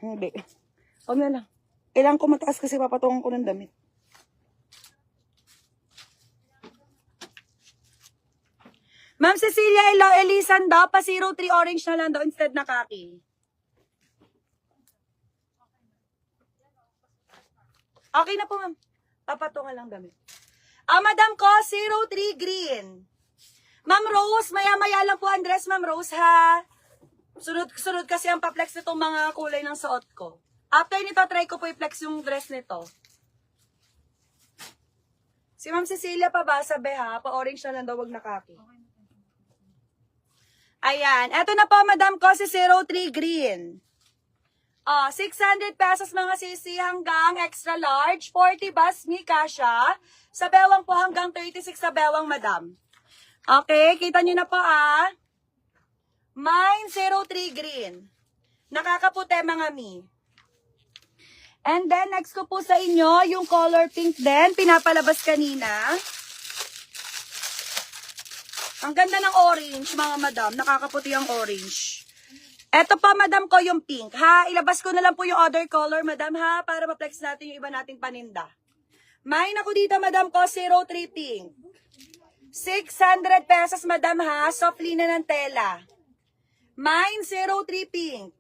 Hindi. Huwag na lang. Kailangan ko mataas kasi papatungan ko ng damit. Ma'am Cecilia Elisan daw, pa 03 orange na lang daw instead na kaki. Okay na po, ma'am. Papatungan lang damit. Madam ko, 03 green. Ma'am Rose, maya-maya lang po ang dress, Ma'am Rose, ha? Sunod kasi ang pa-flex nitong mga kulay ng suot ko. After nito, try ko po i-flex yung dress nito. Si Ma'am Cecilia pa ba? Sabi ha, pa-orange na lang daw, wag na kaki. Ayan. Eto na po, madam ko, si 03 green. 600 pesos mga sisi hanggang extra large. 40 basmi kasha. Sa bewang po hanggang 36 sa bewang, madam. Okay, kita nyo na po Mine 03 green. Nakakaputi mga mi. And then, next ko po sa inyo, yung color pink din. Pinapalabas kanina. Ang ganda ng orange, mga madam. Nakakaputi ang orange. Eto pa, madam ko, yung pink, ha? Ilabas ko na lang po yung other color, madam, ha? Para ma-flex natin yung iba nating paninda. Mine ako dito, madam ko, 03 pink. 600 pesos, madam, ha? Soft linen ng tela. Mine, 03 pink.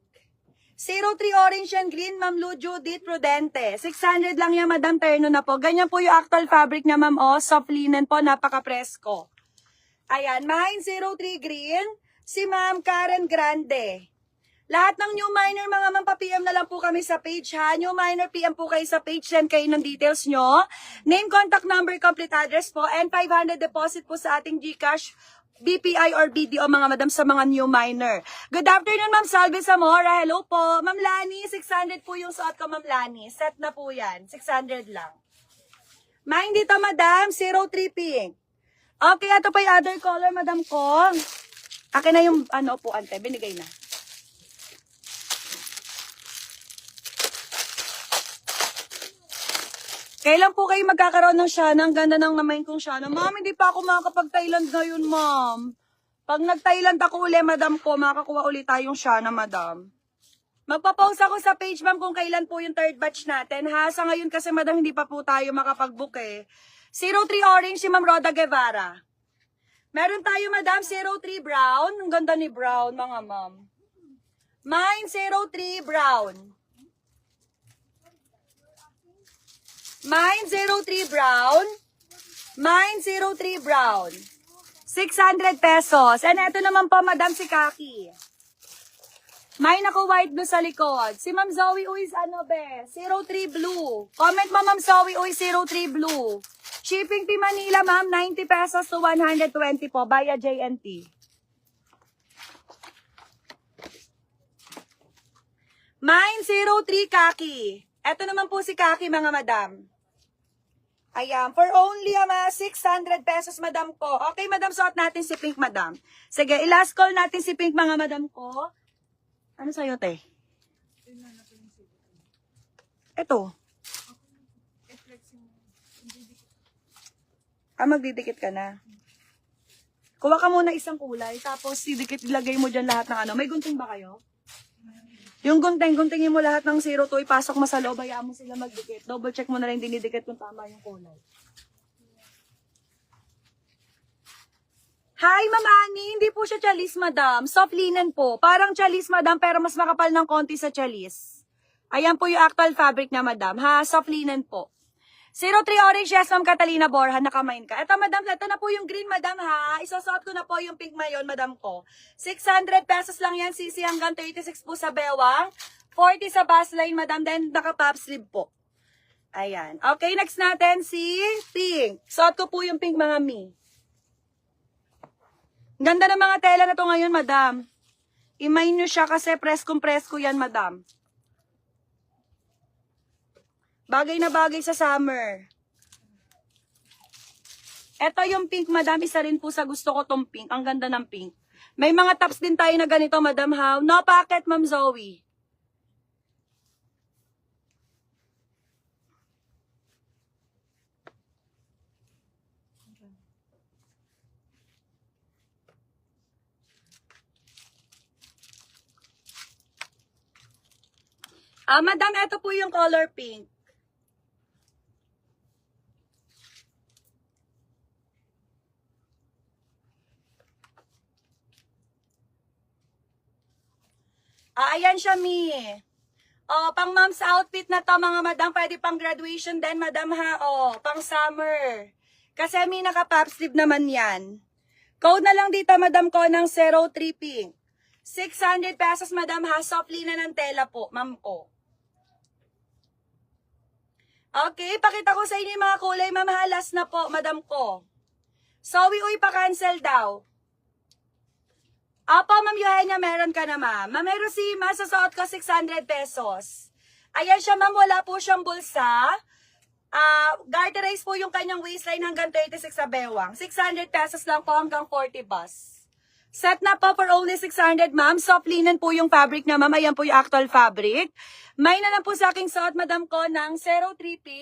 03 orange and green, Ma'am Lu Judith Prudente. 600 lang yan, madam, terno na po. Ganyan po yung actual fabric niya, ma'am, soft linen po, napaka-presko. Ayan, mine 03 green, si Ma'am Karen Grande. Lahat ng new miner, mga ma'am, pa-PM na lang po kami sa page, ha? New miner, PM po kayo sa page, send kayo ng details nyo. Name, contact number, complete address po, and 500 deposit po sa ating GCash, BPI or BDO, mga madam, sa mga new miner. Good afternoon, Ma'am Salve Zamora. Hello po. Ma'am Lani, 600 po yung suot ko, Ma'am Lani. Set na po yan. 600 lang. Mine dito, madam, 03 pink. Okay, ito pa yung other color, madam ko. Akin na yung, po, ante, binigay na. Kailan po kayo magkakaroon ng Shana? Ang ganda ng namain kong Shana. Ma'am, hindi pa ako makakapag-Thailand ngayon, ma'am. Pag nag-Thailand ako uli, madam ko, makakuha ulit tayong Shana, madam. Magpa-post ako sa page, ma'am, kung kailan po yung third batch natin, ha? Sa ngayon kasi, madam, hindi pa po tayo makapag-book, 03 orange si Ma'am Roda Guevara. Meron tayo, madam, 03 brown. Ang ganda ni brown, mga ma'am. Mine, 03 brown. Mine 03 brown. Mine 03 brown. 600 pesos. And ito naman po, madam, si Kaki. Mine ako white blue sa likod. Si Ma'am Zoe Uy, 03 blue. Comment mo, Ma'am Zoe Uy, 03 blue. Shipping to Manila, ma'am, 90 pesos to 120 po, via JNT. Mine 03 Kaki. Ito naman po si Kaki, mga madam. Ayan, for only 600 pesos, madam ko. Okay, madam, suot natin si pink, madam. Sige, i-last call natin si pink, mga madam ko. Ano sa'yo, te? Ito. Magdidikit ka na. Kuha ka muna isang kulay, tapos ilagay mo dyan lahat ng May gunting ba kayo? Yung guntingin mo lahat ng 02, ipasok mo sa loob, hayaan mo sila magdikit. Double check mo na lang dinidikit kung tama yung kulay. Hi, Ma'am Annie. Hindi po siya chalis, madam. Soft linen po. Parang chalis, madam, pero mas makapal ng konti sa chalis. Ayan po yung actual fabric na, madam. Ha, soft linen po. 03 orange, yes, Ma'am Catalina Borja, nakamain ka. Ito, madam, ito na po yung green, madam, ha. Isosot ko na po yung pink mayon, madam ko. 600 pesos lang yan, sisi, hanggang 36 po sa bewang. 40 sa baseline, madam, then naka-pop sleeve po. Ayan. Okay, next natin si pink. Suot ko po yung pink, mga mi. Ganda ng mga tela na to ngayon, madam. Imayin nyo siya kasi presko yan, madam. Bagay na bagay sa summer. Ito yung pink, madam. Isa rin po sa gusto ko tong pink. Ang ganda ng pink. May mga tops din tayo na ganito, madam, ha? No pocket, Ma'am Zoe. Madam, ito po yung color pink. Ayan siya, Mi. Pang mom's outfit na to, mga madam. Pwede pang graduation din, madam, ha. Pang summer. Kasi Mi, naka-pop sleeve naman yan. Code na lang dito, madam ko, ng 03 pink. 600 pesos, madam, ha. Soft linen ng tela po, ma'am ko. Okay, pakita ko sa inyo yung mga kulay, ma'am, ha. Last na po, madam ko. Sorry, uy, pa-cancel daw. Apo, Ma'am Eugenia, meron ka na, ma'am. Ma'am Rosima, sasuot ko 600 pesos. Ayan siya, ma'am, wala po siyang bulsa. Garterize po yung kanyang waistline hanggang 36 sa bewang. 600 pesos lang po hanggang 40 bus. Set na po for only 600, ma'am. Soft linen po yung fabric na, ma'am. Ayan po yung actual fabric. May na lang po sa aking suot, madam ko, ng 03 piece.